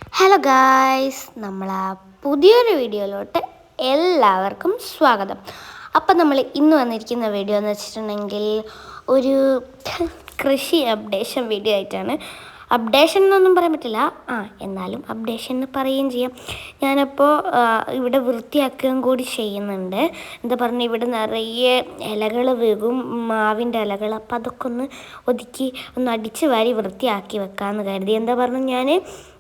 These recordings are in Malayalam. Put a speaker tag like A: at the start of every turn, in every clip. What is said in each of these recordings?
A: ഹലോ ഗായ്സ്, നമ്മളെ പുതിയൊരു വീഡിയോയിലോട്ട് എല്ലാവർക്കും സ്വാഗതം. അപ്പം നമ്മൾ ഇന്ന് വന്നിരിക്കുന്ന വീഡിയോ എന്ന് വെച്ചിട്ടുണ്ടെങ്കിൽ ഒരു കൃഷി അപ്ഡേഷൻ വീഡിയോ ആയിട്ടാണ്. അപ്ഡേഷൻ എന്നൊന്നും പറയാൻ പറ്റില്ല, എന്നാലും അപ്ഡേഷൻ എന്ന് പറയുകയും ചെയ്യാം. ഞാനപ്പോൾ ഇവിടെ വൃത്തിയാക്കുകയും കൂടി ചെയ്യുന്നുണ്ട്. എന്താ പറഞ്ഞാൽ ഇവിടെ നിറയെ ഇലകൾ വീകും, മാവിൻ്റെ ഇലകൾ. അപ്പം അതൊക്കെ ഒന്ന് ഒതുക്കി ഒന്ന് അടിച്ച് വാരി വൃത്തിയാക്കി വെക്കാമെന്ന് കരുതി. എന്താ പറഞ്ഞാൽ ഞാൻ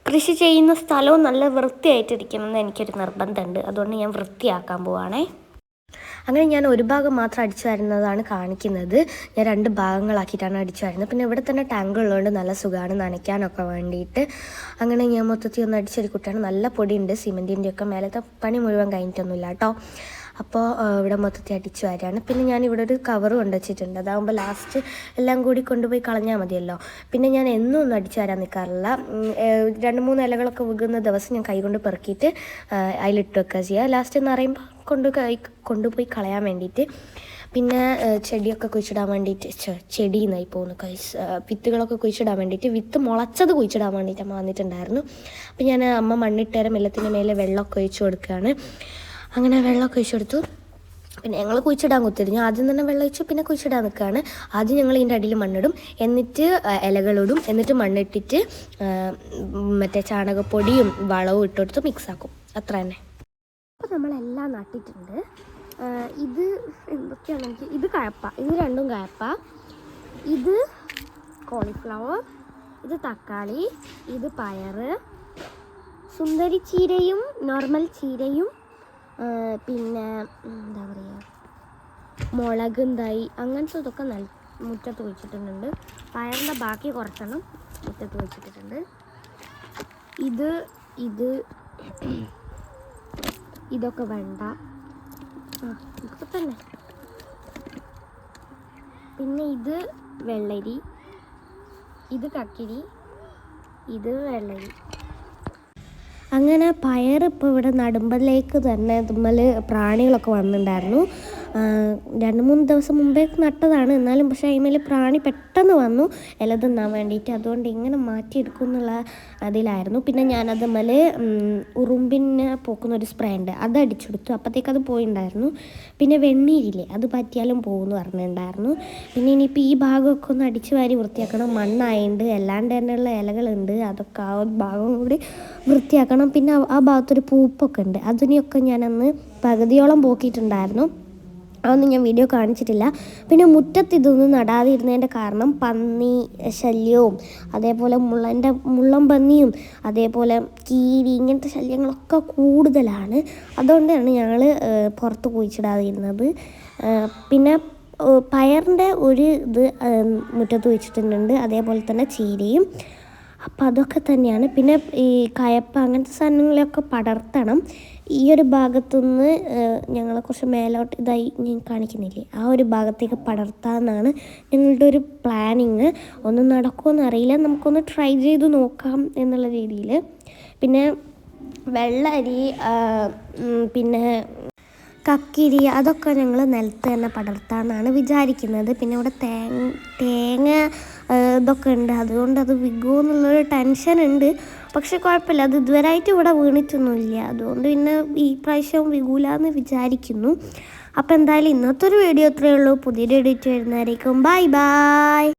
A: കൃഷി ചെയ്യുന്ന സ്ഥലവും നല്ല വൃത്തിയായിട്ടിരിക്കണമെന്ന് എനിക്കൊരു നിർബന്ധമുണ്ട്. അതുകൊണ്ട് ഞാൻ വൃത്തിയാക്കാൻ പോവുകയാണേ. അങ്ങനെ ഞാൻ ഒരു ഭാഗം മാത്രം അടിച്ചു വരുന്നതാണ് കാണിക്കുന്നത്. ഞാൻ 2 ഭാഗങ്ങളാക്കിയിട്ടാണ് അടിച്ചു വരുന്നത്. പിന്നെ ഇവിടെ തന്നെ ടാങ്ക് ഉള്ളതുകൊണ്ട് നല്ല സുഖമാണ് നനയ്ക്കാനൊക്കെ വേണ്ടിയിട്ട്. അങ്ങനെ ഞാൻ മൊത്തത്തിൽ ഒന്ന് അടിച്ചൊരു കുട്ടിയാണ്. നല്ല പൊടിയുണ്ട്, സിമെൻറ്റിൻ്റെയൊക്കെ മേലത്തെ പണി മുഴുവൻ കഴിഞ്ഞിട്ടൊന്നുമില്ല കേട്ടോ. അപ്പോൾ ഇവിടെ മൊത്തത്തിൽ അടിച്ചു വരികയാണ്. പിന്നെ ഞാൻ ഇവിടെ ഒരു കവറ് കൊണ്ടുവച്ചിട്ടുണ്ട്. അതാകുമ്പോൾ ലാസ്റ്റ് എല്ലാം കൂടി കൊണ്ടുപോയി കളഞ്ഞാൽ മതിയല്ലോ. പിന്നെ ഞാൻ എന്നും ഒന്നും അടിച്ചു വരാൻ നിൽക്കാറില്ല. 2-3 ഇലകളൊക്കെ വീകുന്ന ദിവസം ഞാൻ കൈകൊണ്ട് പെറുക്കിയിട്ട് അതിലിട്ട് വെക്കുക ചെയ്യുക. ലാസ്റ്റ് എന്ന് പറയുമ്പോൾ കൊണ്ടുപോയി കളയാൻ വേണ്ടിയിട്ട്. പിന്നെ ചെടിയൊക്കെ കുഴിച്ചിടാൻ വേണ്ടിയിട്ട് ചെടി എന്നായി പോകുന്നു വിത്തുകളൊക്കെ കുഴിച്ചിടാൻ വേണ്ടിയിട്ട്, വിത്ത് മുളച്ചത് കുഴിച്ചിടാൻ വേണ്ടിയിട്ട് അമ്മ വന്നിട്ടുണ്ടായിരുന്നു. അപ്പം ഞാൻ അമ്മ മണ്ണിട്ടേരം വെള്ളത്തിൻ്റെ മേലെ വെള്ളമൊക്കെ ഒഴിച്ചു കൊടുക്കുകയാണ്. അങ്ങനെ വെള്ളമൊക്കെ ഒഴിച്ചു കൊടുത്തു. പിന്നെ ഞങ്ങൾ കുഴിച്ചിടാൻ കുത്തിരിഞ്ഞു. ആദ്യം തന്നെ വെള്ളം ഒഴിച്ചു, പിന്നെ കുഴിച്ചിടാൻ നിൽക്കുകയാണ്. ആദ്യം ഞങ്ങൾ ഇതിൻ്റെ അടിയിൽ മണ്ണിടും, എന്നിട്ട് ഇലകളിടും, എന്നിട്ട് മണ്ണിട്ടിട്ട് മറ്റേ ചാണകപ്പൊടിയും വളവും ഇട്ടുകൊടുത്ത് മിക്സാക്കും. അത്ര തന്നെ. അപ്പോൾ നമ്മളെല്ലാം നട്ടിട്ടുണ്ട്. ഇത് എന്തൊക്കെയാണെങ്കിൽ ഇത് കയപ്പ, ഇത് രണ്ടും കയപ്പ, ഇത് കോളിഫ്ലവർ, ഇത് തക്കാളി, ഇത് പയറ്, സുന്ദരി ചീരയും നോർമൽ ചീരയും, പിന്നെ എന്താ പറയുക, മുളകും തൈ അങ്ങനത്തെ ഇതൊക്കെ മുറ്റത്ത് വെച്ചിട്ടുണ്ട്. പയറിൻ്റെ ബാക്കി കുറച്ചെണ്ണം മുറ്റത്ത് വെച്ചിട്ടുണ്ട്. ഇതൊക്കെ വേണ്ട, ഇതൊക്കെ തന്നെ. പിന്നെ ഇത് വെള്ളരി, ഇത് കക്കിരി, ഇത് വെള്ളരി. അങ്ങനെ പയർ ഇപ്പോൾ ഇവിടെ നടുമ്പലേക്ക് തന്നെ തുമ്മൽ പ്രാണികളൊക്കെ വന്നിട്ടുണ്ടായിരുന്നു. 2-3 ദിവസം മുമ്പേ നട്ടതാണ്, എന്നാലും പക്ഷേ അതിന്മേൽ പ്രാണി പെട്ടെന്ന് വന്നു ഇല തിന്നാൻ വേണ്ടിയിട്ട്. അതുകൊണ്ട് ഇങ്ങനെ മാറ്റിയെടുക്കും എന്നുള്ള അതിലായിരുന്നു. പിന്നെ ഞാനത് മേൽ ഉറുമ്പിനെ പോക്കുന്നൊരു സ്പ്രേ ഉണ്ട്, അത് അടിച്ചെടുത്തു. അപ്പോഴത്തേക്കത് പോയിട്ടുണ്ടായിരുന്നു. പിന്നെ വെണ്ണീരില്ലേ, അത് പറ്റിയാലും പോകുമെന്ന് പറഞ്ഞിട്ടുണ്ടായിരുന്നു. പിന്നെ ഇനിയിപ്പോൾ ഈ ഭാഗമൊക്കെ ഒന്ന് അടിച്ച് വാരി വൃത്തിയാക്കണം. മണ്ണായുണ്ട്, അല്ലാണ്ട് തന്നെയുള്ള ഇലകളുണ്ട്, അതൊക്കെ ആ ഭാഗം കൂടി വൃത്തിയാക്കണം. പിന്നെ ആ ഭാഗത്തൊരു പൂപ്പൊക്കെ ഉണ്ട്, അതിനെയൊക്കെ ഞാനന്ന് പകുതിയോളം പോക്കിയിട്ടുണ്ടായിരുന്നു. അതൊന്നും ഞാൻ വീഡിയോ കാണിച്ചിട്ടില്ല. പിന്നെ മുറ്റത്ത് ഇതൊന്നും നടാതിരുന്നതിൻ്റെ കാരണം പന്നി ശല്യവും, അതേപോലെ മുള്ളം പന്നിയും, അതേപോലെ കീരി, ഇങ്ങനത്തെ ശല്യങ്ങളൊക്കെ കൂടുതലാണ്. അതുകൊണ്ടാണ് ഞങ്ങൾ പുറത്ത് കുഴിച്ചിടാതിരുന്നത്. പിന്നെ പയറിൻ്റെ ഒരു ഇത് മുറ്റത്ത് കുഴിച്ചിട്ടുണ്ട്, അതേപോലെ തന്നെ ചീരയും. അപ്പോൾ അതൊക്കെ തന്നെയാണ്. പിന്നെ ഈ കയപ്പ അങ്ങനത്തെ സാധനങ്ങളൊക്കെ പടർത്തണം. ഈ ഒരു ഭാഗത്തുനിന്ന് ഞങ്ങളെ കുറച്ച് മേലോട്ട് ഇതായി ഞാൻ കാണിക്കുന്നില്ലേ, ആ ഒരു ഭാഗത്തേക്ക് പടർത്താമെന്നാണ് ഞങ്ങളുടെ ഒരു പ്ലാനിങ്. ഒന്നും നടക്കുമെന്ന് അറിയില്ല, നമുക്കൊന്ന് ട്രൈ ചെയ്ത് നോക്കാം എന്നുള്ള രീതിയിൽ. പിന്നെ വെള്ളരി, പിന്നെ കക്കിരി, അതൊക്കെ ഞങ്ങൾ നിലത്ത് തന്നെ പടർത്താമെന്നാണ് വിചാരിക്കുന്നത്. പിന്നെ ഇവിടെ തേങ്ങ ഇതൊക്കെ ഉണ്ട്, അതുകൊണ്ട് അത് വിൽക്കുമോ എന്നുള്ളൊരു ടെൻഷൻ ഉണ്ട്. പക്ഷെ കുഴപ്പമില്ല, അത് ഇതുവരെയായിട്ട് ഇവിടെ വീണിട്ടൊന്നുമില്ല. അതുകൊണ്ട് പിന്നെ ഈ പ്രാവശ്യം വിൽക്കൂലെന്ന് വിചാരിക്കുന്നു. അപ്പോൾ എന്തായാലും ഇന്നത്തെ ഒരു വീഡിയോ ഇത്രയേ ഉള്ളൂ. പുതിയൊരു എഡിറ്റ് വരുന്നതായിരിക്കും. Bye bye.